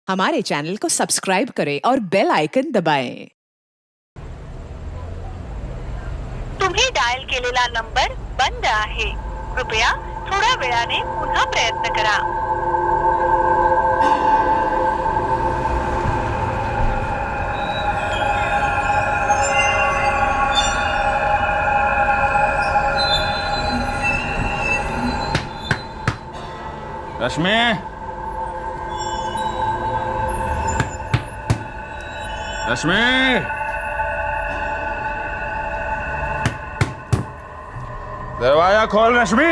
हमारे चैनल को सब्सक्राइब करें और बेल आइकन दबाएं। तुम्ही डायल केलेला नंबर बंद आहे. कृपया थोड्या वेळाने पुन्हा प्रयत्न करा. रश्मि, रश्मि, दरवाजा खोल रश्मि।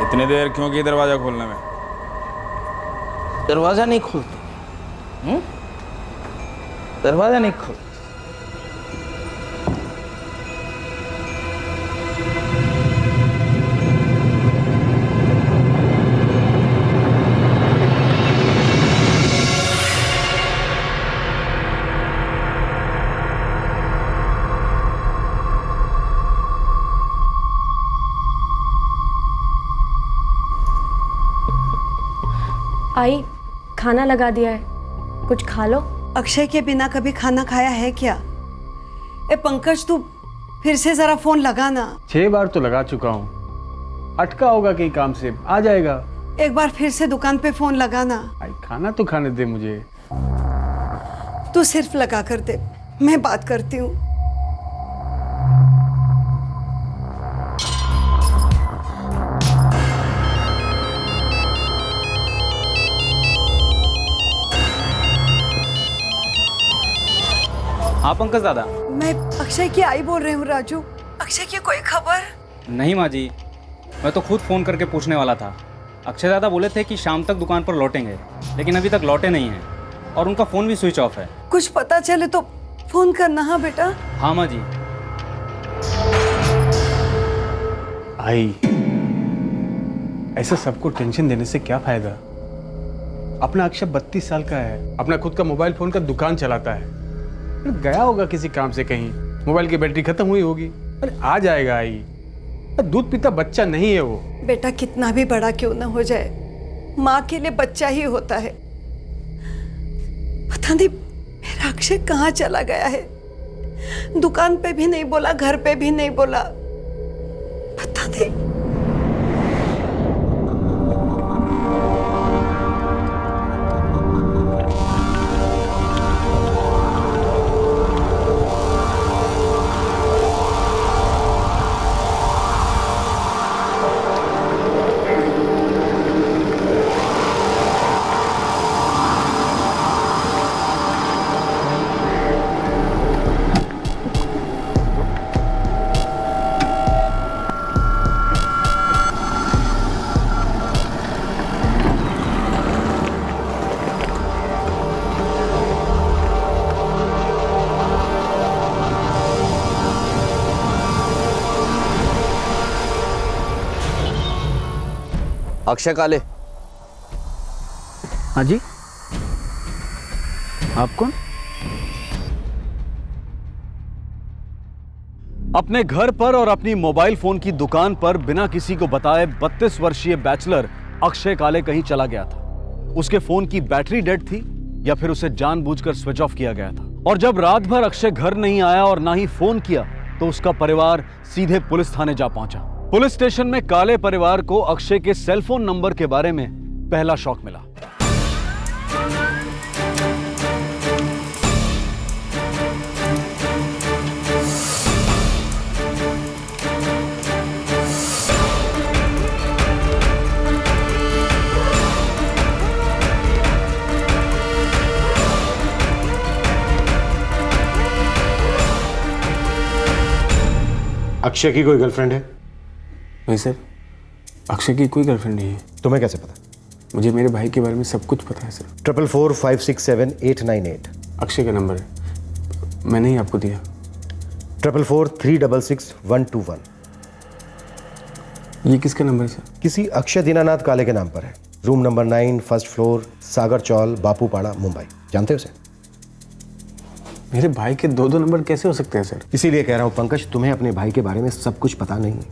इतनी देर क्यों की दरवाजा खोलने में? दरवाजा नहीं खोलते? दरवाजा नहीं खोलते? आई, खाना लगा दिया है, कुछ खा लो। अक्षय के बिना कभी खाना खाया है क्या? ए पंकज, तू फिर से जरा फोन लगा ना। 6 बार तो लगा चुका हूँ, अटका होगा कहीं काम से, आ जाएगा। एक बार फिर से दुकान पे फोन लगाना। भाई खाना तो खाने दे मुझे। तू सिर्फ लगा कर दे, मैं बात करती हूँ। हाँ पंकज दादा। मैं अक्षय की आई बोल रही हूँ राजू। अक्षय की कोई खबर? नहीं माँ जी, मैं तो खुद फ़ोन करके पूछने वाला था। अक्षय दादा बोले थे कि शाम तक दुकान पर लौटेंगे, लेकिन अभी तक लौटे नहीं हैं और उनका फ़ोन भी स्विच ऑफ है। कुछ पता चले तो फोन करना। हाँ बेटा। हाँ माँ जी। आई, ऐसा सबको टेंशन देने से क्या फायदा? अपना अक्षय 32 साल का है, अपना खुद का मोबाइल फोन का दुकान चलाता है। गया होगा किसी काम से कहीं, मोबाइल की बैटरी खत्म हुई होगी। अरे आ जाएगा। आई, दूध पीता बच्चा नहीं है वो। बेटा कितना भी बड़ा क्यों ना हो जाए, माँ के लिए बच्चा ही होता है। पता नहीं मेरा अक्षय कहाँ चला गया है। दुकान पे भी नहीं बोला, घर पे भी नहीं बोला, पता नहीं। अक्षय काले। हाँ जी, आप कौन? अपने घर पर और अपनी मोबाइल फोन की दुकान पर बिना किसी को बताए 32 वर्षीय बैचलर अक्षय काले कहीं चला गया था। उसके फोन की बैटरी डेड थी या फिर उसे जानबूझकर स्विच ऑफ किया गया था। और जब रात भर अक्षय घर नहीं आया और ना ही फोन किया तो उसका परिवार सीधे पुलिस थाने जा पहुंचा। पुलिस स्टेशन में काले परिवार को अक्षय के सेलफोन नंबर के बारे में पहला शॉक मिला। अक्षय की कोई गर्लफ्रेंड है? नहीं सर, अक्षय की कोई गर्लफ्रेंड नहीं है। तुम्हें कैसे पता? मुझे मेरे भाई के बारे में सब कुछ पता है सर। 444567 अक्षय का नंबर है, मैंने ही आपको दिया। 4443666121। ये किसका नंबर है सर? किसी अक्षय दीनानाथ काले के नाम पर है। रूम नंबर 9, फर्स्ट फ्लोर, सागर चौल, बापूपाड़ा, मुंबई। जानते हो उसे? मेरे भाई के 2 नंबर कैसे हो सकते हैं सर? इसीलिए कह रहा हूं पंकज, तुम्हें अपने भाई के बारे में सब कुछ पता नहीं है,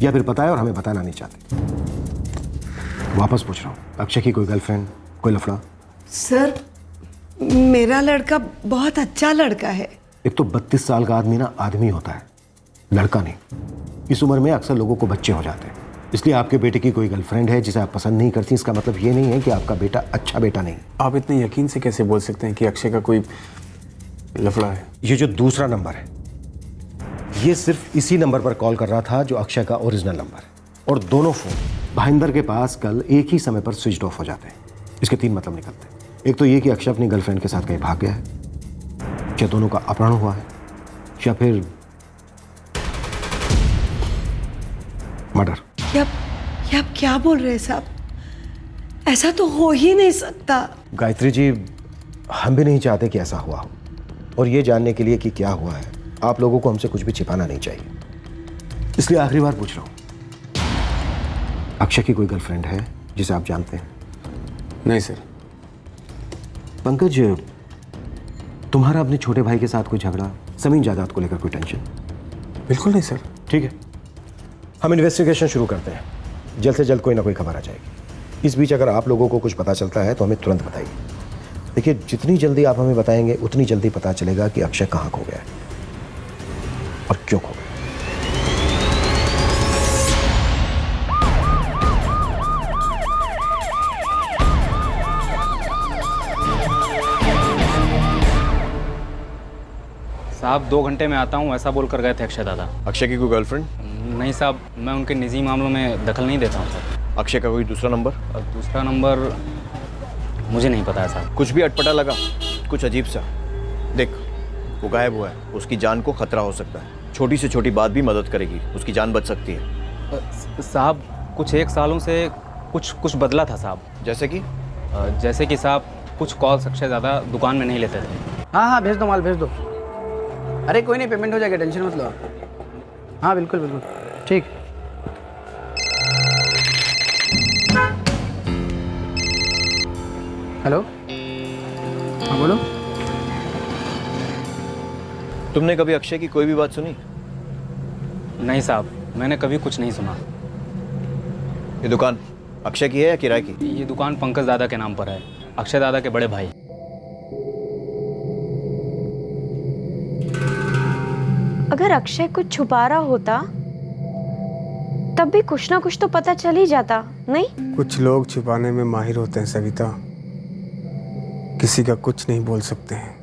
या फिर पता है और हमें बताना नहीं चाहते। वापस पूछ रहा हूँ, अक्षय की कोई गर्लफ्रेंड, कोई लफड़ा? सर मेरा लड़का बहुत अच्छा लड़का है। एक तो 32 साल का आदमी ना आदमी होता है, लड़का नहीं। इस उम्र में अक्सर लोगों को बच्चे हो जाते हैं। इसलिए आपके बेटे की कोई गर्लफ्रेंड है जिसे आप पसंद नहीं करती, इसका मतलब ये नहीं है कि आपका बेटा अच्छा बेटा नहीं। आप इतने यकीन से कैसे बोल सकते हैं कि अक्षय का कोई लफड़ा है? ये जो दूसरा नंबर है, ये सिर्फ इसी नंबर पर कॉल कर रहा था जो अक्षय का ओरिजिनल नंबर है। और दोनों फोन भाईंदर के पास कल एक ही समय पर स्विच ऑफ हो जाते हैं। इसके 3 मतलब निकलते हैं। एक तो ये कि अक्षय अपनी गर्लफ्रेंड के साथ कहीं भाग गया है, या दोनों का अपहरण हुआ है, या फिर मर्डर। ये आप क्या बोल रहे हैं साहब? ऐसा तो हो ही नहीं सकता। गायत्री जी, हम भी नहीं चाहते कि ऐसा हुआ हो, और ये जानने के लिए कि क्या हुआ है आप लोगों को हमसे कुछ भी छिपाना नहीं चाहिए। इसलिए आखिरी बार पूछ रहा हूं, अक्षय की कोई गर्लफ्रेंड है जिसे आप जानते हैं? नहीं सर। पंकज, तुम्हारा अपने छोटे भाई के साथ कोई झगड़ा, जमीन जायदाद को लेकर कोई टेंशन? बिल्कुल नहीं सर। ठीक है, हम इन्वेस्टिगेशन शुरू करते हैं। जल्द से जल्द कोई ना कोई खबर आ जाएगी। इस बीच अगर आप लोगों को कुछ पता चलता है तो हमें तुरंत बताइए। देखिए, जितनी जल्दी आप हमें बताएंगे उतनी जल्दी पता चलेगा कि अक्षय कहाँ खो गया है और क्यों खो गया। साहब 2 घंटे में आता हूँ ऐसा बोल कर गए थे अक्षय दादा। अक्षय की कोई गर्लफ्रेंड? नहीं साहब, मैं उनके निजी मामलों में दखल नहीं देता हूँ सर। अक्षय का कोई दूसरा नंबर? और दूसरा नंबर मुझे नहीं पता है साहब। कुछ भी अटपटा लगा, कुछ अजीब सा? देख, वो गायब हुआ है, उसकी जान को खतरा हो सकता है। छोटी से छोटी बात भी मदद करेगी, उसकी जान बच सकती है। साहब कुछ 1 सालों से कुछ बदला था साहब। जैसे कि? जैसे कि साहब कुछ कॉल्स अक्षय ज़्यादा दुकान में नहीं लेते थे। हाँ भेज दो, माल भेज दो। अरे कोई नहीं, पेमेंट हो जाएगा, टेंशन मत लो। हाँ बिल्कुल बिल्कुल ठीक। हेलो, हाँ बोलो। तुमने कभी अक्षय की कोई भी बात सुनी? नहीं साहब, मैंने कभी कुछ नहीं सुना। ये दुकान अक्षय की है या किराए की? ये दुकान पंकज दादा के नाम पर है, अक्षय दादा के बड़े भाई। अगर अक्षय कुछ छुपा रहा होता तब भी कुछ ना कुछ तो पता चल ही जाता, नहीं? कुछ लोग छुपाने में माहिर होते हैं सविता, किसी का कुछ नहीं बोल सकते हैं।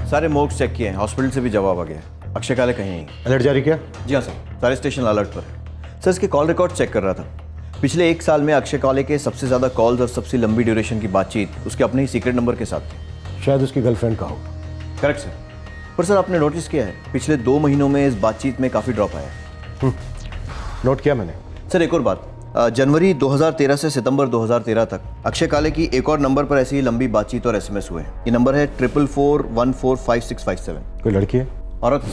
सारे मोड्स चेक किए हैं, हॉस्पिटल से भी जवाब आ गया है। अक्षय काले कहीं नहीं। अलर्ट जारी किया? जी हाँ सर, सारे स्टेशन अलर्ट पर है। सर, इसके कॉल रिकॉर्ड चेक कर रहा था। पिछले 1 साल में अक्षय काले के सबसे ज़्यादा कॉल्स और सबसे लंबी ड्यूरेशन की बातचीत उसके अपने ही सीक्रेट नंबर के साथ थी। शायद उसकी गर्लफ्रेंड का हो। Correct sir. पर सर, आपने नोटिस किया है पिछले 2 महीनों में इस बातचीत में काफ़ी ड्रॉप आया है। नोट किया मैंने। सर, एक और बात, जनवरी 2013 से सितंबर 2013 तक अक्षय काले की एक और नंबर पर ऐसी ही लंबी बातचीत और SMS हुए। ये नंबर है 44414567। कोई लड़की है? औरत,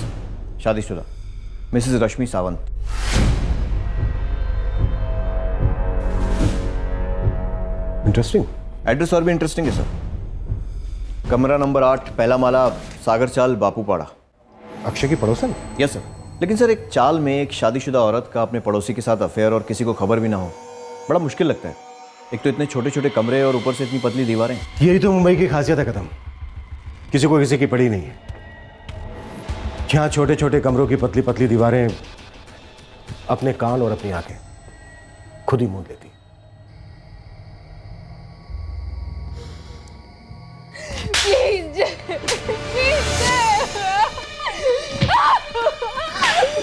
शादीशुदा, मिसेस रश्मि सावंत। इंटरेस्टिंग। एड्रेस और भी इंटरेस्टिंग है सर। कमरा नंबर 8, पहला माला, सागर चाल, बापूपाड़ा। अक्षय की पड़ोसन? Yes sir. लेकिन सर, एक चाल में एक शादीशुदा औरत का अपने पड़ोसी के साथ अफेयर और किसी को खबर भी ना हो, बड़ा मुश्किल लगता है। एक तो इतने छोटे छोटे कमरे और ऊपर से इतनी पतली दीवारें। यही तो मुंबई की खासियत है कदम, किसी को किसी की पड़ी नहीं है। यहाँ छोटे छोटे कमरों की पतली पतली दीवारें अपने कान और अपनी आंखें खुद ही मूंद लेती।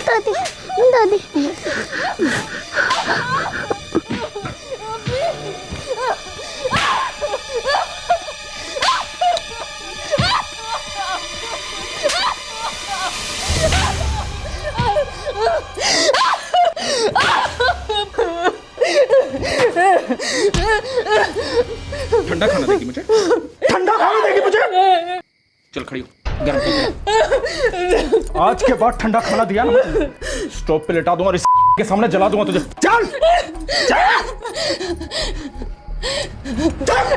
दादी दादी ठंडा खाना देगी मुझे, ठंडा खाना देगी मुझे। चल खड़ी हो, गर्म आज के बाद ठंडा खाना दिया ना, स्टोव पे लेटा दूंगा और इस के सामने जला दूंगा तुझे। चल चल चल।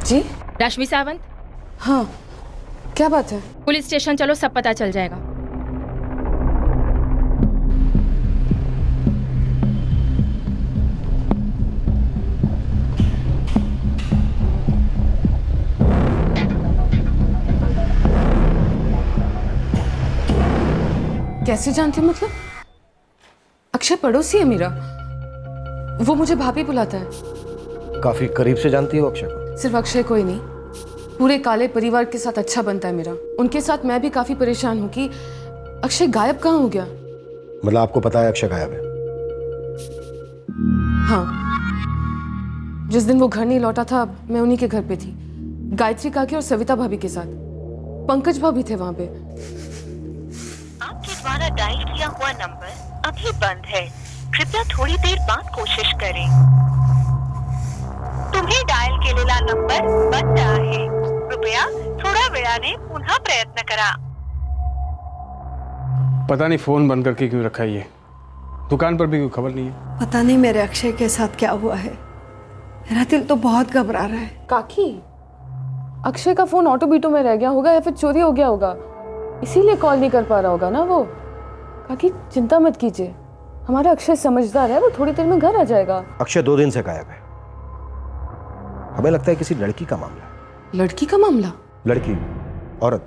जी रश्मि सावंत। हाँ, क्या बात है? पुलिस स्टेशन चलो, सब पता चल जाएगा। कैसे जानती हो? मतलब अक्षय पड़ोसी है मेरा, वो मुझे भाभी बुलाता है। काफी करीब से जानती हो अक्षय को? सिर्फ अक्षय कोई नहीं, पूरे काले परिवार के साथ अच्छा बनता है मेरा। उनके साथ मैं भी काफी परेशान हूँ कि अक्षय गायब कहाँ हो गया। मतलब आपको पता है अक्षय गायब है? हाँ, जिस दिन वो घर नहीं लौटा था मैं उन्हीं के घर पे थी, गायत्री काकी और सविता भाभी के साथ। पंकज भाभी थे वहां पे। आपके द्वारा डायल किया हुआ नंबर अभी बंद है, कृपया थोड़ी देर बाद कोशिश करें। तुम्ही डायल केलेला नंबर बंद आहे, कृपया थोड्या वेळाने पुन्हा प्रयत्न करा। पता नहीं फोन बंद करके क्यों रखा है ये, दुकान पर भी कोई खबर नहीं है। पता नहीं मेरे अक्षय के साथ क्या हुआ है, मेरा दिल तो बहुत घबरा रहा है। काकी, अक्षय का फोन ऑटो बीटो में रह गया होगा या फिर चोरी हो गया होगा, इसीलिए कॉल नहीं कर पा रहा होगा ना वो। काकी चिंता मत कीजिए, हमारा अक्षय समझदार है, वो थोड़ी देर में घर आ जाएगा। अक्षय 2 दिन से गायब है, हमें लगता है किसी लड़की का मामला है। लड़की का मामला? लड़की, औरत,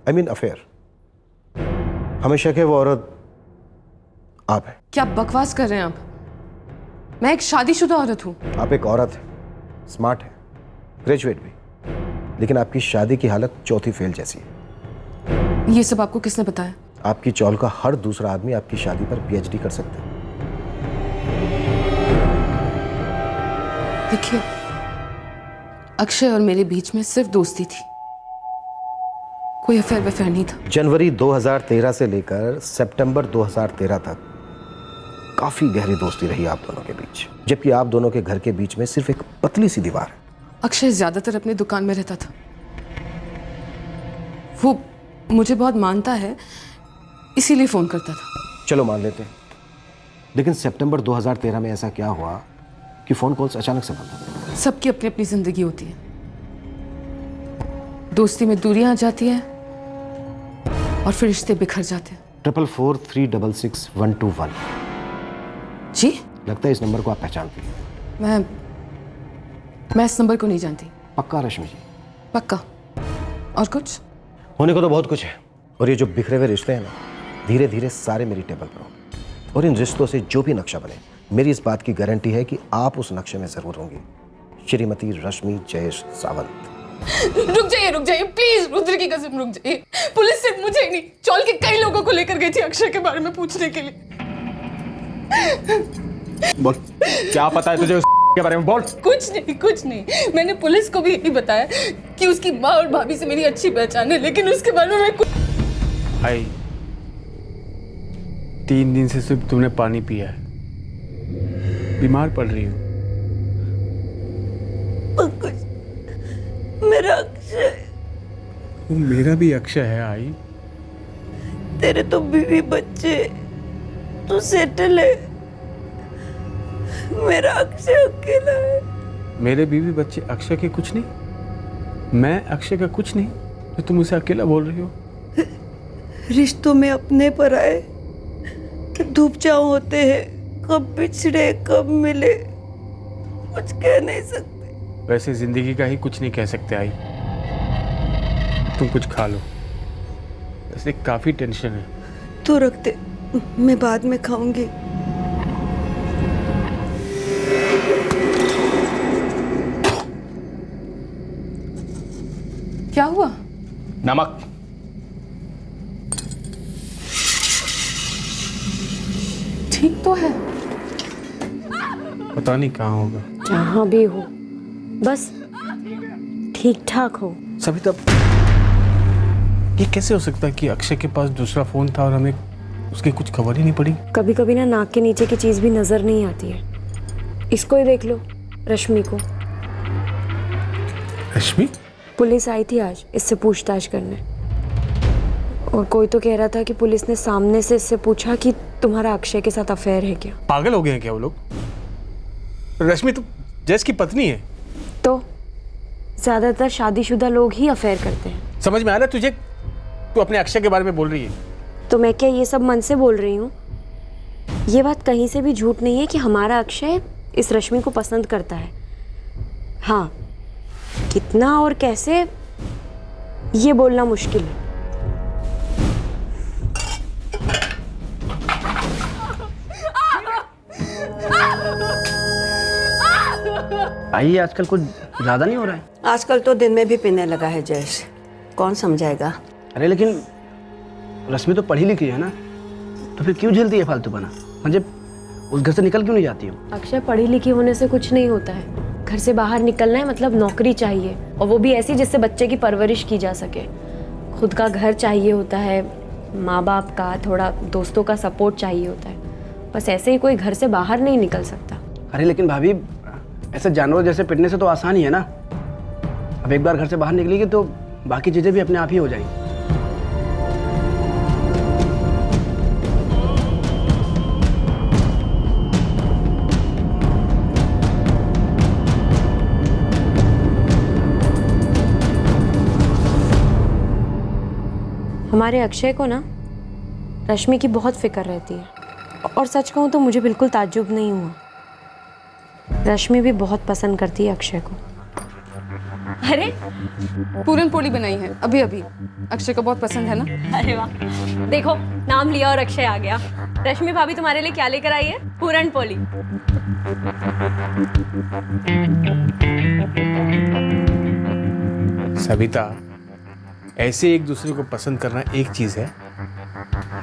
आई मीन अफेयर। हमें शक है वो औरत आप है। क्या बकवास कर रहे हैं आप? मैं एक शादीशुदा औरत हूँ। आप एक औरत है, स्मार्ट है, ग्रेजुएट भी, लेकिन आपकी शादी की हालत चौथी फेल जैसी है। ये सब आपको किसने बताया? आपकी चौल का हर दूसरा आदमी आपकी शादी पर पीएचडी कर सकता है। देखिए, अक्षय और मेरे बीच में सिर्फ दोस्ती थी, कोई अफेयर वफेयर नहीं था। जनवरी 2013 से लेकर सितंबर 2013 तक काफी गहरी दोस्ती रही आप दोनों के बीच, जबकि आप दोनों के घर के बीच में सिर्फ एक पतली सी दीवार है। अक्षय ज्यादातर अपने दुकान में रहता था, वो मुझे बहुत मानता है, इसीलिए फोन करता था। चलो मान लेते हैं, लेकिन सितंबर 2013 में ऐसा क्या हुआ कि फोन कॉल्स अचानक से बंद हो गए? सबकी अपनी अपनी जिंदगी होती है, दोस्ती में दूरियां आ जाती है और फिर रिश्ते बिखर जाते हैं। 44466121। जी, लगता है इस नंबर को आप पहचानती हैं। मैं इस नंबर को नहीं जानती। पक्का रश्मि जी? पक्का। और कुछ? होने को तो बहुत कुछ है, और ये जो बिखरे हुए रिश्ते हैं ना, धीरे धीरे सारे मेरी टेबल पर होंगे, और इन रिश्तों से जो भी नक्शा बने, मेरी इस बात की गारंटी है कि आप उस नक्शे में जरूर होंगी, श्रीमती रश्मि जयेश सावंत। रुक जाइए प्लीज, रुद्र की कसम रुक जाइए। पुलिस सिर्फ मुझे ही नहीं, चौल के कई लोगों को लेकर गई थी अक्षय के बारे में पूछने के लिए। बोल, क्या पता है तुझे के बारे में? बोल। कुछ नहीं, मैंने पुलिस को भी यही बताया कि उसकी माँ और भाभी से मेरी अच्छी पहचान है, लेकिन उसके बारे में मैं कुछ। भाई, 3 दिन से सिर्फ तुमने पानी पिया है, बीमार पड़ रही हो। मेरा अक्षय। मेरा भी अक्षय है आई। तेरे तो बीवी बच्चे, तू सेटल है, मेरा अक्षय अकेला है। मेरे बीवी बच्चे अक्षय के कुछ नहीं, मैं अक्षय का कुछ नहीं, तो तुम उसे अकेला बोल रही हो? रिश्तों में अपने पर आए धूप छांव होते हैं, कब बिछड़े कब मिले कुछ कह नहीं सकते। वैसे जिंदगी का ही कुछ नहीं कह सकते आई। तुम कुछ खा लो, वैसे काफी टेंशन है। तू रख दे, मैं बाद में खाऊंगी। क्या हुआ? नमक। ठीक तो है। पता नहीं कहाँ होगा। जहाँ भी हो, बस ठीक ठाक हो। सविता, ये कैसे हो सकता है कि अक्षय के पास दूसरा फोन था और हमें उसकी कुछ खबर ही नहीं पड़ी? कभी कभी ना नाक के नीचे की चीज भी नजर नहीं आती है। इसको ही देख लो, रश्मि को। रश्मि? पुलिस आई थी आज इससे पूछताछ करने, और कोई तो कह रहा था कि पुलिस ने सामने से इससे पूछा कि तुम्हारा अक्षय के साथ अफेयर है क्या। पागल हो गए हैं क्या वो लोग? रश्मि तो जयेश की पत्नी है। तो ज्यादातर शादीशुदा लोग ही अफेयर करते हैं। समझ में आ रहा है तुझे? तू अपने अक्षय के बारे में बोल रही है। तो मैं क्या ये सब मन से बोल रही हूँ? ये बात कहीं से भी झूठ नहीं है कि हमारा अक्षय इस रश्मि को पसंद करता है। हाँ, कितना और कैसे ये बोलना मुश्किल है। भाई आजकल कुछ ज्यादा नहीं हो रहा है? आजकल तो दिन में भी पीने लगा है जयेश, कौन समझाएगा? अरे लेकिन रश्मि तो पढ़ी लिखी है ना, तो फिर क्यों झेलती है फालतूपना? मुझे उस घर से निकल क्यों नहीं जाती हो? अक्षय पढ़ी लिखी होने से कुछ नहीं होता है। घर से बाहर निकलना है मतलब नौकरी चाहिए, और वो भी ऐसी जिससे बच्चे की परवरिश की जा सके। खुद का घर चाहिए होता है, माँ बाप का, थोड़ा दोस्तों का सपोर्ट चाहिए होता है। बस ऐसे ही कोई घर से बाहर नहीं निकल सकता। अरे लेकिन भाभी, ऐसे जानवर जैसे पिटने से तो आसान ही है ना। अब एक बार घर से बाहर निकलेगी तो बाकी चीजें भी अपने आप ही हो जाएंगी। हमारे अक्षय को ना रश्मि की बहुत फिक्र रहती है, और सच कहूँ तो मुझे बिल्कुल ताज्जुब नहीं हुआ। रश्मि भी बहुत पसंद करती है अक्षय को। अरे पूरन पोली बनाई है अभी अभी, अक्षय को बहुत पसंद है ना। अरे वाह, देखो नाम लिया और अक्षय आ गया। रश्मि भाभी तुम्हारे लिए क्या लेकर आई है? पूरन पोली। सविता, ऐसे एक दूसरे को पसंद करना एक चीज है,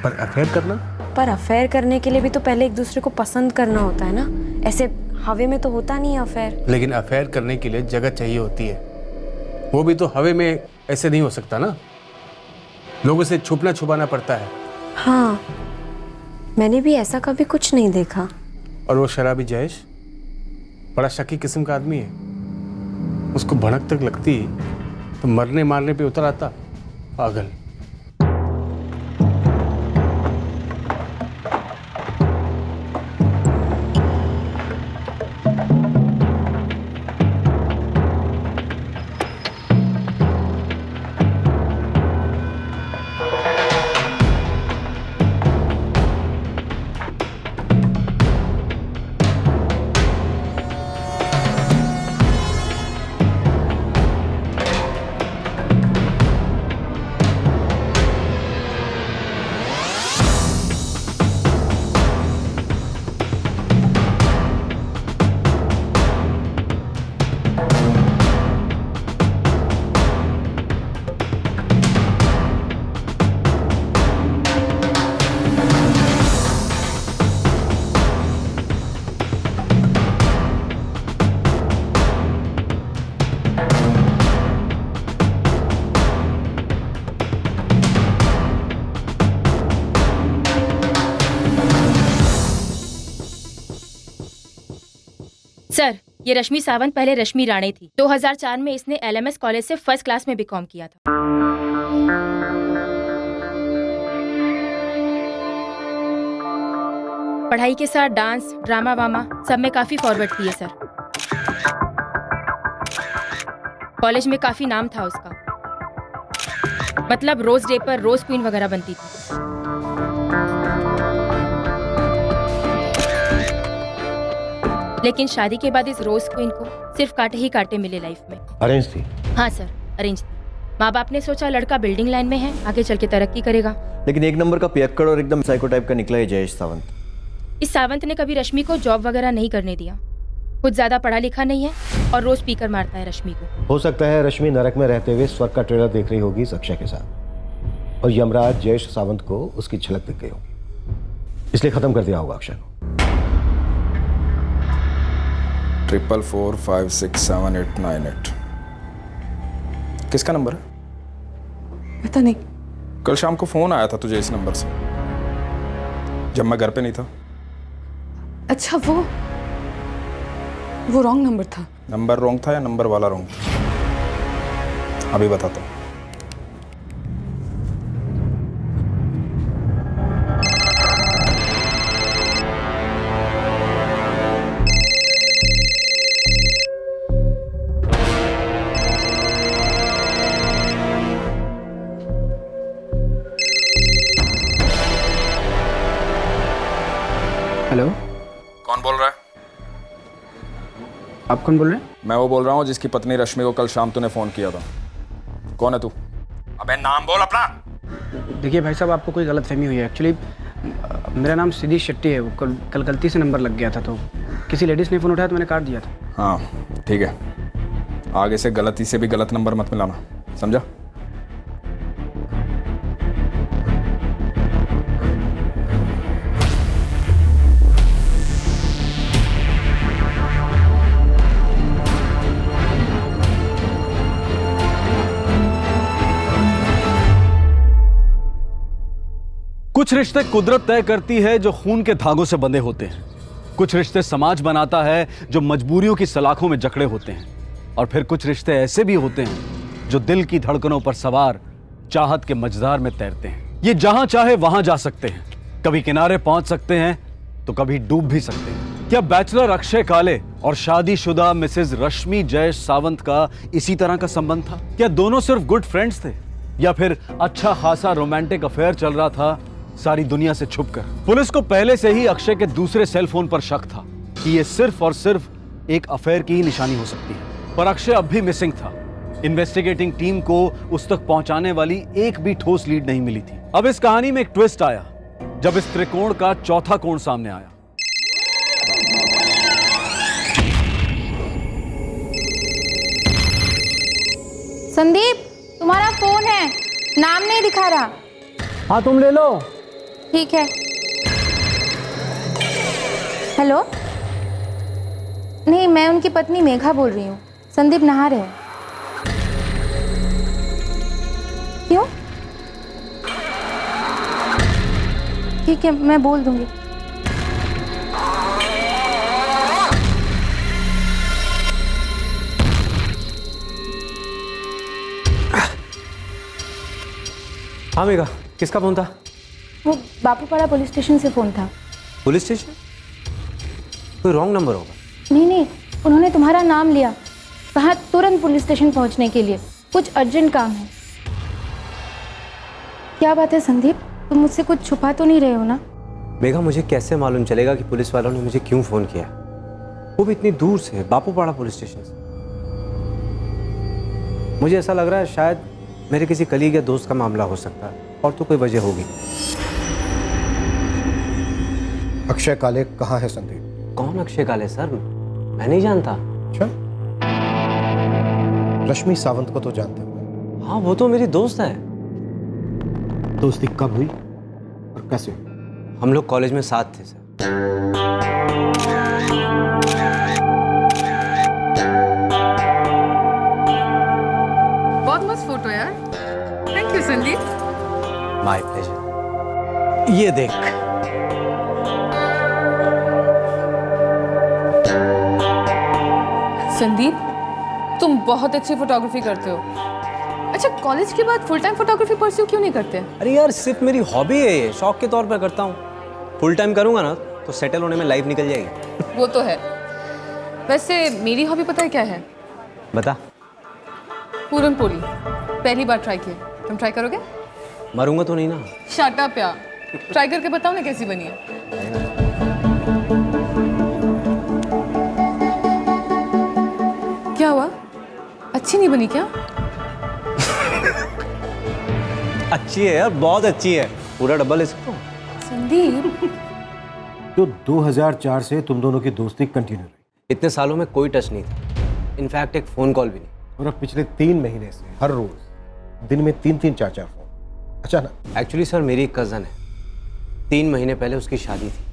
पर अफेयर करना? पर अफेयर करने के लिए भी तो पहले एक दूसरे को पसंद करना होता है ना। ऐसे हवे में तो होता नहीं है अफेयर। लेकिन अफेयर करने के लिए जगह चाहिए होती है, वो भी तो हवे में ऐसे नहीं हो सकता ना। लोगों से छुपना छुपाना पड़ता है। हाँ, मैंने भी ऐसा कभी कुछ नहीं देखा। और वो शराबी जयेश बड़ा शकी किस्म का आदमी है। उसको भड़क तक लगती तो मरने मारने पे उतर आता। पागल। सर, ये रश्मि सावंत पहले रश्मि राणे थी। 2004 में इसने LMS कॉलेज से फर्स्ट क्लास में बीकॉम किया था। पढ़ाई के साथ डांस, ड्रामा वामा सब में काफी फॉरवर्ड थी ये सर। कॉलेज में काफी नाम था उसका, मतलब रोज डे पर रोज क्वीन वगैरह बनती थी। लेकिन शादी के बाद इस रोज क्वीन को सिर्फ कांटे ही कांटे मिले लाइफ में। अरेंज थी? हाँ सर, अरेंज थी। माँ बाप ने सोचा लड़का बिल्डिंग लाइन में है, आगे चल के तरक्की करेगा। लेकिन एक नंबर का पियक्कड़ और एकदम साइको टाइप का निकला है जयेश सावंत। इस सावंत ने कभी रश्मि को जॉब वगैरह नहीं करने दिया। खुद ज्यादा पढ़ा लिखा नहीं है और रोज स्पीकर मारता है रश्मि को। हो सकता है रश्मि नरक में रहते हुए स्वर्ग का ट्रेलर देख रही होगी अक्षय के साथ, और यमराज जयेश सावंत को उसकी झलक दिख गई होगी, इसलिए खत्म कर दिया होगा अक्षय को। 44467898। किसका नंबर है? पता नहीं। कल शाम को फोन आया था तुझे इस नंबर से, जब मैं घर पे नहीं था। अच्छा वो रॉन्ग नंबर था। नंबर रॉन्ग था या नंबर वाला रॉन्ग था? अभी बताता हूँ। हेलो, कौन बोल रहा है? आप कौन बोल रहे हैं? मैं वो बोल रहा हूँ जिसकी पत्नी रश्मि को कल शाम तूने फोन किया था। कौन है तू? अबे नाम बोल अपना। देखिए भाई साहब, आपको कोई गलतफहमी हुई है। एक्चुअली मेरा नाम सिद्धि शेट्टी है। वो कल गलती से नंबर लग गया था, तो किसी लेडीज़ ने फ़ोन उठाया तो मैंने काट दिया था। हाँ ठीक है, आगे से गलती से भी गलत नंबर मत मिलाना, समझा? कुछ रिश्ते कुदरत तय करती है जो खून के धागों से बंधे होते हैं। कुछ रिश्ते समाज बनाता है जो मजबूरियों की सलाखों में जकड़े होते हैं। और फिर कुछ रिश्ते ऐसे भी होते हैं जो दिल की धड़कनों पर सवार चाहत के मझधार में तैरते हैं। ये जहां चाहे वहां जा सकते हैं, कभी किनारे पहुंच सकते हैं तो कभी डूब भी सकते हैं। क्या बैचलर अक्षय काले और शादीशुदा मिसेज रश्मि जयेश सावंत का इसी तरह का संबंध था? क्या दोनों सिर्फ गुड फ्रेंड्स थे, या फिर अच्छा खासा रोमांटिक अफेयर चल रहा था सारी दुनिया से छुपकर? पुलिस को पहले से ही अक्षय के दूसरे सेल फोन पर शक था कि यह सिर्फ और सिर्फ एक अफेयर की ही निशानी हो सकती है, पर अक्षय अब भी मिसिंग था। इन्वेस्टिगेटिंग टीम को उस तक पहुंचाने वाली एक भी ठोस लीड नहीं मिली थी। अब इस कहानी में एक ट्विस्ट आया जब इस त्रिकोण का चौथा कोण सामने आया। संदीप, तुम्हारा फोन है, नाम नहीं दिखा रहा। हाँ तुम ले लो। ठीक है। हेलो, नहीं, मैं उनकी पत्नी मेघा बोल रही हूँ। संदीप नहा रहे हैं। क्यों? ठीक है, मैं बोल दूंगी। हाँ मेघा, किसका फोन था? वो बापूपाड़ा पुलिस स्टेशन से फ़ोन था। Police station? कोई रॉन्ग नंबर होगा। नहीं, उन्होंने तुम्हारा नाम लिया, कहा तुरंत पुलिस स्टेशन पहुंचने के लिए, कुछ अर्जेंट काम है। क्या बात है संदीप, तुम मुझसे कुछ छुपा तो नहीं रहे हो ना? मेघा, मुझे कैसे मालूम चलेगा कि पुलिस वालों ने मुझे क्यों फ़ोन किया, वो भी इतनी दूर से, बापूपाड़ा पुलिस स्टेशन से। मुझे ऐसा लग रहा है शायद मेरे किसी कलीग या दोस्त का मामला हो सकता है, और तो कोई वजह होगी। अक्षय काले कहाँ है संदीप? कौन अक्षय काले सर? मैं नहीं जानता। अच्छा, रश्मि सावंत को तो जानते हो? हाँ, वो तो मेरी दोस्त है। दोस्ती कब हुई और कैसे? हम लोग कॉलेज में साथ थे सर। बहुत मस्त फोटो यार, thank you Sandeep. My pleasure. ये देख, संदीप तुम बहुत अच्छी फोटोग्राफी करते हो। अच्छा, कॉलेज के बाद फुल टाइम फोटोग्राफी परस्यू क्यों नहीं करते? अरे यार, सिर्फ मेरी हॉबी है ये, शौक के तौर पर करता हूँ। फुल टाइम करूंगा ना तो सेटल होने में लाइफ निकल जाएगी। वो तो है। वैसे मेरी हॉबी पता है क्या है? बता। पूरन पोली, पहली बार ट्राई किया। तुम ट्राई करोगे? मरूंगा तो नहीं ना? शट अप यार, ट्राई करके बताओ ना कैसी बनी है। क्या हुआ, अच्छी नहीं बनी क्या? अच्छी है यार, बहुत अच्छी है, पूरा डब्बा ले सकता हूँ। संदीप, तो 2004 से तुम दोनों की दोस्ती कंटिन्यू रही? इतने सालों में कोई टच नहीं था, इनफैक्ट एक फोन कॉल भी नहीं। और अब पिछले 3 महीने से हर रोज दिन में 3-3, 4-4 फोन। अच्छा ना? एक्चुअली सर, मेरी एक कजन है, 3 महीने पहले उसकी शादी थी।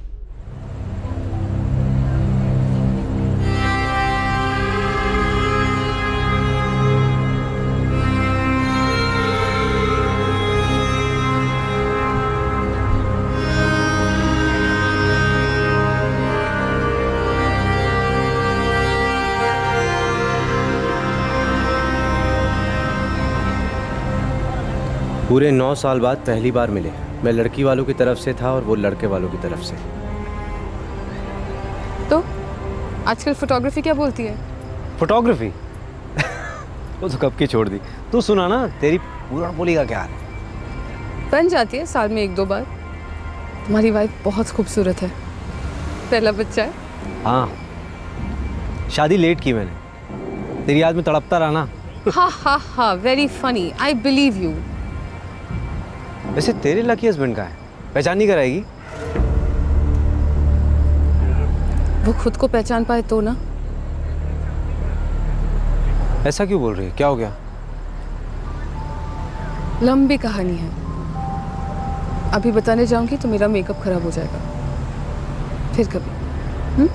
पूरे 9 साल बाद पहली बार मिले। मैं लड़की वालों की तरफ से था और वो लड़के वालों की तरफ से। तो आजकल फोटोग्राफी क्या बोलती है? फोटोग्राफी वो तो कब की छोड़ दी। तू सुना ना, तेरी पूरा बोली का क्या हाल है? बन जाती है साल में 1-2 बार। तुम्हारी वाइफ बहुत खूबसूरत है, पहला बच्चा है। हाँ, शादी लेट की मैंने, तेरी याद में तड़पता रहा ना। हा very funny, I believe you. वैसे तेरे लकी हस्बैंड का है, पहचान नहीं कराएगी? वो खुद को पहचान पाए तो ना। ऐसा क्यों बोल रही है, क्या हो गया? लंबी कहानी है, अभी बताने जाऊंगी तो मेरा मेकअप खराब हो जाएगा। फिर कभी।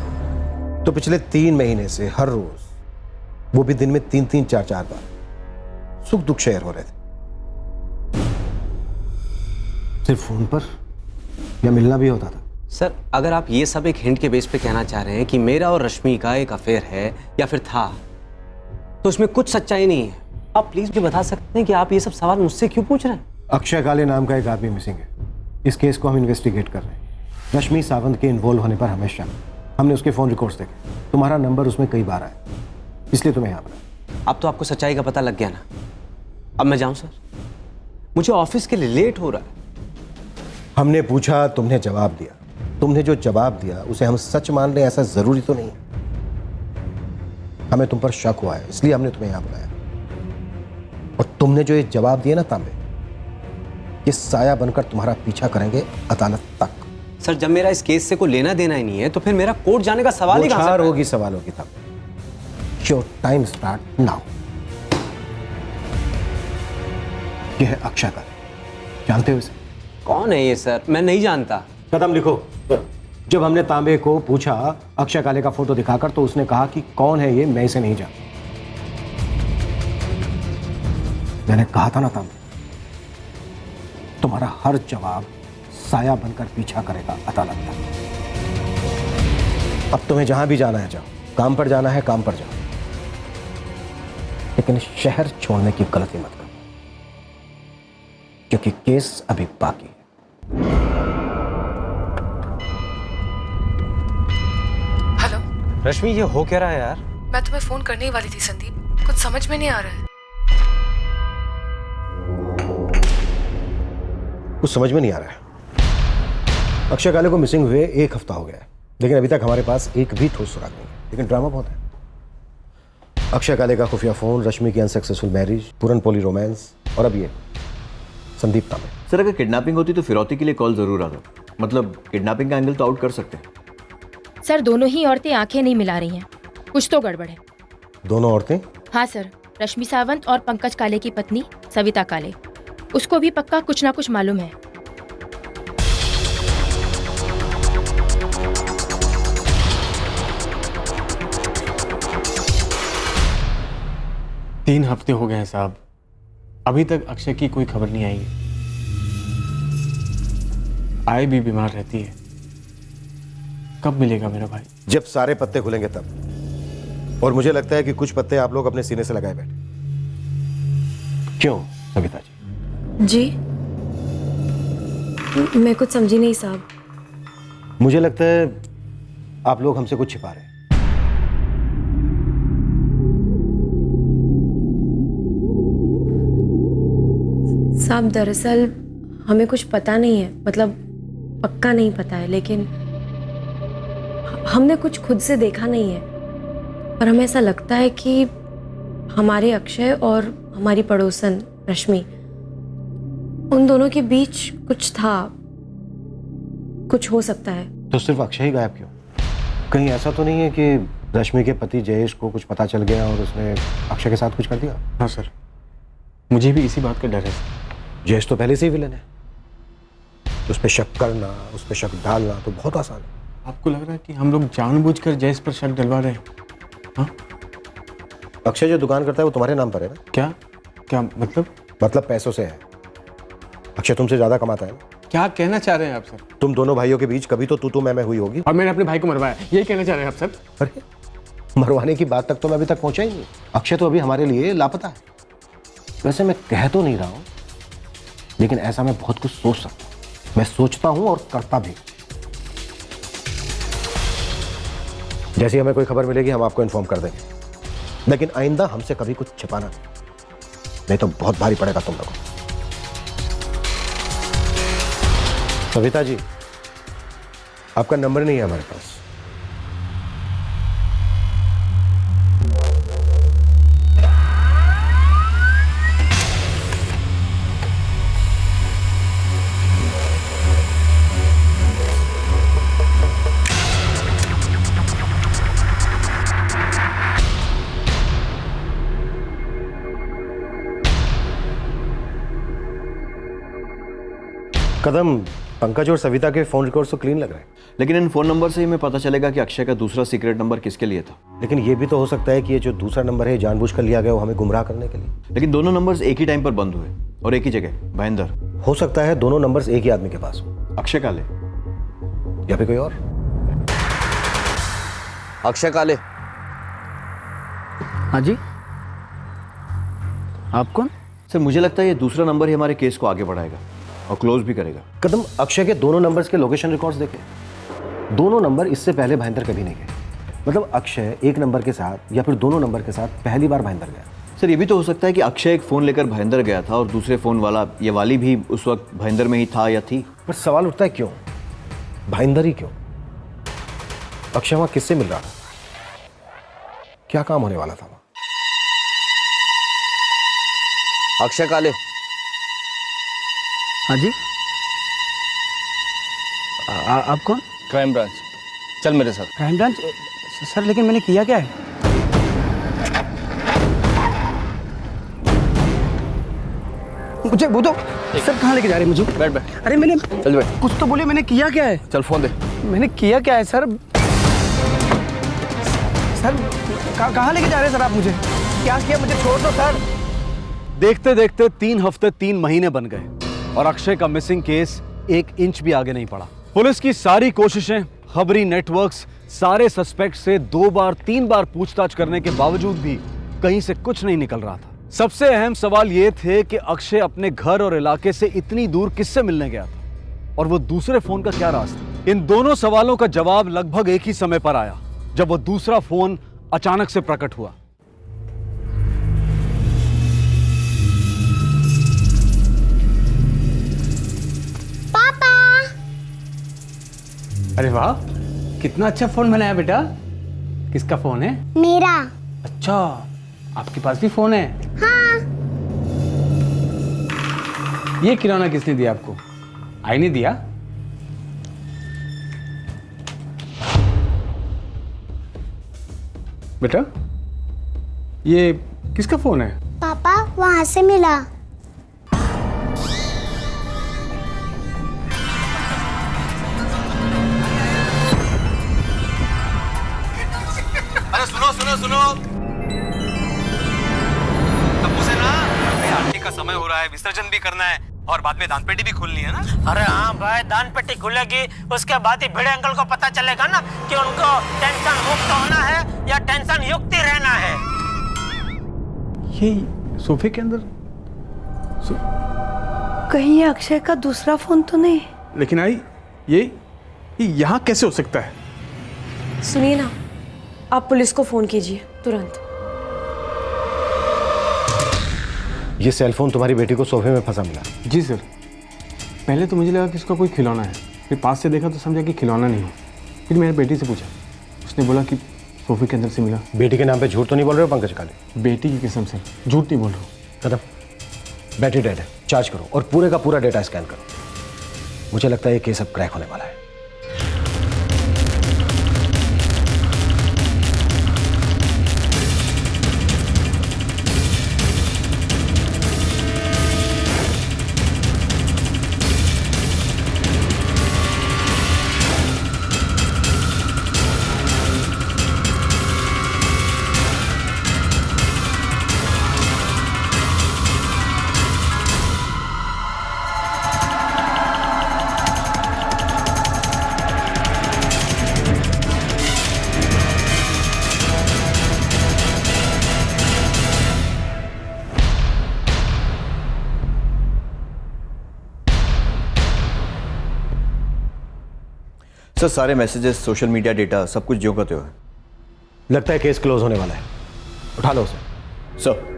तो पिछले 3 महीने से हर रोज, वो भी दिन में 3-3, 4-4 बार सुख दुख शेयर हो रहे थे। सिर्फ फोन पर या मिलना भी होता था? सर, अगर आप ये सब एक हिंट के बेस पे कहना चाह रहे हैं कि मेरा और रश्मि का एक अफेयर है या फिर था, तो उसमें कुछ सच्चाई नहीं है। आप प्लीज मुझे बता सकते हैं कि आप ये सब सवाल मुझसे क्यों पूछ रहे हैं? अक्षय काले नाम का एक आदमी मिसिंग है। इस केस को हम इन्वेस्टिगेट कर रहे हैं। रश्मि सावंत के इन्वॉल्व होने पर हमें शक। हमने उसके फोन रिकॉर्ड्स देखे, तुम्हारा नंबर उसमें कई बार आया, इसलिए तुम्हें यहाँ बुलाया। अब तो आपको सच्चाई का पता लग गया ना। अब मैं जाऊं सर? मुझे ऑफिस के लिए लेट हो रहा है। हमने पूछा, तुमने जवाब दिया। तुमने जो जवाब दिया उसे हम सच मान लें ऐसा जरूरी तो नहीं है। हमें तुम पर शक हुआ है, इसलिए हमने तुम्हें यहां बुलाया। और तुमने जो ये जवाब दिया ना तांबे, ये साया बनकर तुम्हारा पीछा करेंगे अदालत तक। सर, जब मेरा इस केस से कोई लेना देना ही नहीं है तो फिर मेरा कोर्ट जाने का सवाल ही कहां से होगी सवालों की तांबे। Your time start now. यह है अक्षय काले, जानते हो इसे? कौन है ये सर? मैं नहीं जानता। कदम लिखो। जब हमने तांबे को पूछा अक्षय काले का फोटो दिखाकर, तो उसने कहा कि कौन है ये, मैं इसे नहीं जानता। मैंने कहा था ना तांबे, तुम्हारा हर जवाब साया बनकर पीछा करेगा अदालत तक। अब तुम्हें जहां भी जाना है जाओ, काम पर जाना है काम पर जाओ, लेकिन शहर छोड़ने की गलती मत करो, क्योंकि केस अभी बाकी है। हेलो रश्मि, ये हो क्या रहा है यार? मैं तुम्हें फोन करने ही वाली थी संदीप, कुछ समझ में नहीं आ रहा है। कुछ समझ में नहीं आ रहा है। अक्षय काले को मिसिंग हुए 1 हफ्ता हो गया है, लेकिन अभी तक हमारे पास एक भी ठोस सुराग नहीं है। लेकिन ड्रामा बहुत है। अक्षय काले का खुफिया फोन, रश्मि की अनसक्सेसफुल मैरिज, पूरनपोली रोमांस, और अब ये संदीप तांबे। सर, अगर किडनैपिंग होती तो फिरौती के लिए कॉल जरूर आता। मतलब किडनैपिंग का एंगल तो आउट कर सकते हैं। सर, दोनों ही औरतें आंखें नहीं मिला रही हैं, कुछ तो गड़बड़ है। दोनों औरतें? हाँ सर, रश्मि सावंत और पंकज काले की पत्नी सविता काले, उसको भी पक्का कुछ ना कुछ मालूम है। तीन हफ्ते हो गए हैं साहब, अभी तक अक्षय की कोई खबर नहीं आई। आए भी बीमार रहती है। कब मिलेगा मेरा भाई? जब सारे पत्ते खुलेंगे तब। और मुझे लगता है कि कुछ पत्ते आप लोग अपने सीने से लगाए बैठे। क्यों सविता जी? जी मैं कुछ समझी नहीं साहब। मुझे लगता है आप लोग हमसे कुछ छिपा रहे हैं। साहब, दरअसल हमें कुछ पता नहीं है, मतलब पक्का नहीं पता है, लेकिन हमने कुछ खुद से देखा नहीं है। पर हमें ऐसा लगता है कि हमारे अक्षय और हमारी पड़ोसन रश्मि, उन दोनों के बीच कुछ था, कुछ हो सकता है। तो सिर्फ अक्षय ही गायब क्यों? कहीं ऐसा तो नहीं है कि रश्मि के पति जयेश को कुछ पता चल गया और उसने अक्षय के साथ कुछ कर दिया? हाँ सर, मुझे भी इसी बात का डर है। जयेश तो पहले से ही विलन है। उस पर शक करना, उस पर शक डालना तो बहुत आसान है। आपको लग रहा है कि हम लोग जानबूझकर जयेश पर शक डलवा रहे हैं? हाँ? अक्षय जो दुकान करता है वो तुम्हारे नाम पर है ना? क्या क्या मतलब? मतलब पैसों से है। अक्षय तुमसे ज्यादा कमाता है ना? क्या कहना चाह रहे हैं आप सर? तुम दोनों भाइयों के बीच कभी तो तू मैं हुई होगी, और मैंने अपने भाई को मरवाया, यही कहना चाह रहे हैं आप सर? अरे मरवाने की बात तक तो मैं अभी तक पहुंचा ही नहीं। अक्षय तो अभी हमारे लिए लापता है। वैसे मैं कह तो नहीं रहा हूं लेकिन ऐसा मैं बहुत कुछ सोच सकता हूं। मैं सोचता हूं और करता भी। जैसे हमें कोई खबर मिलेगी हम आपको इन्फॉर्म कर देंगे, लेकिन आइंदा हमसे कभी कुछ छिपाना नहीं तो बहुत भारी पड़ेगा तुम लोगों को। सविता जी, आपका नंबर नहीं है हमारे पास। कदम, पंकज और सविता के फोन रिकॉर्ड्स तो क्लीन लग रहे हैं, लेकिन इन फोन नंबर से ही हमें पता चलेगा कि अक्षय का दूसरा सीक्रेट नंबर किसके लिए था। लेकिन ये भी तो हो सकता है कि ये जो दूसरा नंबर है जानबूझकर लिया गया हो हमें गुमराह करने के लिए। लेकिन दोनों नंबर्स एक ही टाइम पर बंद हुए और एक ही जगह, भाईंदर। हो सकता है दोनों नंबर्स एक ही आदमी के पास हो। अक्षय काले या फिर कोई और। अक्षय काले। हाँ जी, आप कौन? सर मुझे लगता है ये दूसरा नंबर ही हमारे केस को आगे बढ़ाएगा और क्लोज भी करेगा। कदम, अक्षय के दोनों नंबर्स के लोकेशन रिकॉर्ड्स देखे। दोनों नंबर इससे पहले भाईंदर कभी नहीं गए। मतलब अक्षय एक नंबर के साथ या फिर दोनों नंबर के साथ पहली बार भाईंदर गया। सर ये भी तो हो सकता है कि अक्षय एक फोन लेकर भाईंदर गया था और दूसरे फोन वाला ये वाली भी उस वक्त भाईंदर में ही था या थी। पर सवाल उठता है क्यों भाईंदर ही क्यों? अक्षय वहां किससे मिल रहा था? क्या काम होने वाला था वहां? अक्षय काले। हाँ जी, आप कौन? क्राइम ब्रांच, चल मेरे साथ। Crime branch? सर लेकिन मैंने किया क्या है? मुझे वो तो सर कहाँ लेके जा रहे हैं मुझे? बैठ बैठ। अरे मैंने चल बैठ। कुछ तो बोले, मैंने किया क्या है? चल फोन दे। मैंने किया क्या है सर? सर कहाँ लेके जा रहे हैं सर आप मुझे? क्या किया? मुझे छोड़ दो सर। देखते देखते 3 हफ्ते 3 महीने बन गए और अक्षय का मिसिंग केस 1 इंच भी आगे नहीं बढ़ा। पुलिस की सारी कोशिशें, खबरी नेटवर्क्स, सारे सस्पेक्ट से 2 बार 3 बार पूछताछ करने के बावजूद भी कहीं से कुछ नहीं निकल रहा था। सबसे अहम सवाल ये थे कि अक्षय अपने घर और इलाके से इतनी दूर किससे मिलने गया था और वो दूसरे फोन का क्या राज था। इन दोनों सवालों का जवाब लगभग एक ही समय पर आया जब वो दूसरा फोन अचानक से प्रकट हुआ। अरे वाह, कितना अच्छा फोन बनाया बेटा। किसका फोन है? मेरा। अच्छा, आपके पास भी फोन है? हाँ। ये खिलौना किसने दिया आपको? आई ने दिया? बेटा ये किसका फोन है? पापा वहां से मिला। अरे सुनो सुनो सुनो, तब्बू से ना आरती का समय हो रहा है, विसर्जन भी करना है और बाद में दान पेटी भी खोलनी है ना। अरे हाँ भाई, दान पेटी खुलेगी, उसके बाद ही भिड़े अंकल को पता चलेगा ना कि उनको टेंशन मुक्त होना है या टेंशन युक्त ही रहना है। ये सोफे के अंदर कहीं ये अक्षय का दूसरा फोन तो नहीं? लेकिन आई ये यहाँ कैसे हो सकता है? सुनिए ना, आप पुलिस को फोन कीजिए तुरंत। ये सेलफोन तुम्हारी बेटी को सोफे में फंसा मिला? जी सर। पहले तो मुझे लगा कि इसका कोई खिलौना है, फिर पास से देखा तो समझा कि खिलौना नहीं है। फिर मैंने बेटी से पूछा, उसने बोला कि सोफे के अंदर से मिला। बेटी के नाम पे झूठ तो नहीं बोल रहे हो पंकज काले? बेटी की कसम से झूठ नहीं बोल रहा हूँ। कदम, बैटरी डेड है, चार्ज करो और पूरे का पूरा डेटा स्कैन करो। मुझे लगता है ये केस अब क्रैक होने वाला है। सर सारे मैसेजेस, सोशल मीडिया डेटा सब कुछ ज्यों का त्यों है। लगता है केस क्लोज होने वाला है, उठा लो उसे। सर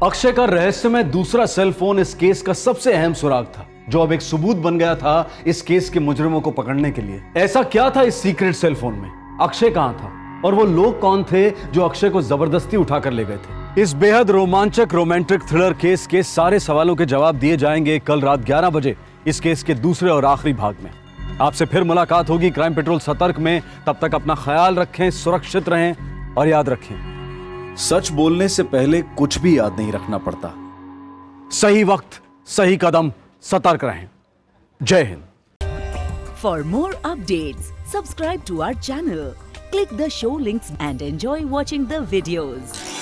अक्षय का रहस्यमय दूसरा सेल फोन इस केस का सबसे अहम सुराग था, जो अब एक सबूत बन गया था इस केस के मुजरिमों को पकड़ने के लिए। ऐसा क्या था इस सीक्रेट सेल फोन में? अक्षय कहां था और वो लोग कौन थे जो अक्षय को जबरदस्ती उठाकर ले गए थे? इस बेहद रोमांचक रोमांटिक थ्रिलर केस के सारे सवालों के जवाब दिए जाएंगे कल रात 11 बजे इस केस के दूसरे और आखिरी भाग में। आपसे फिर मुलाकात होगी क्राइम पेट्रोल सतर्क में। तब तक अपना ख्याल रखें, सुरक्षित रहें और याद रखें, सच बोलने से पहले कुछ भी याद नहीं रखना पड़ता। सही वक्त, सही कदम, सतर्क रहें। जय Hind. For more updates, subscribe to our channel, click the show links and enjoy watching the videos.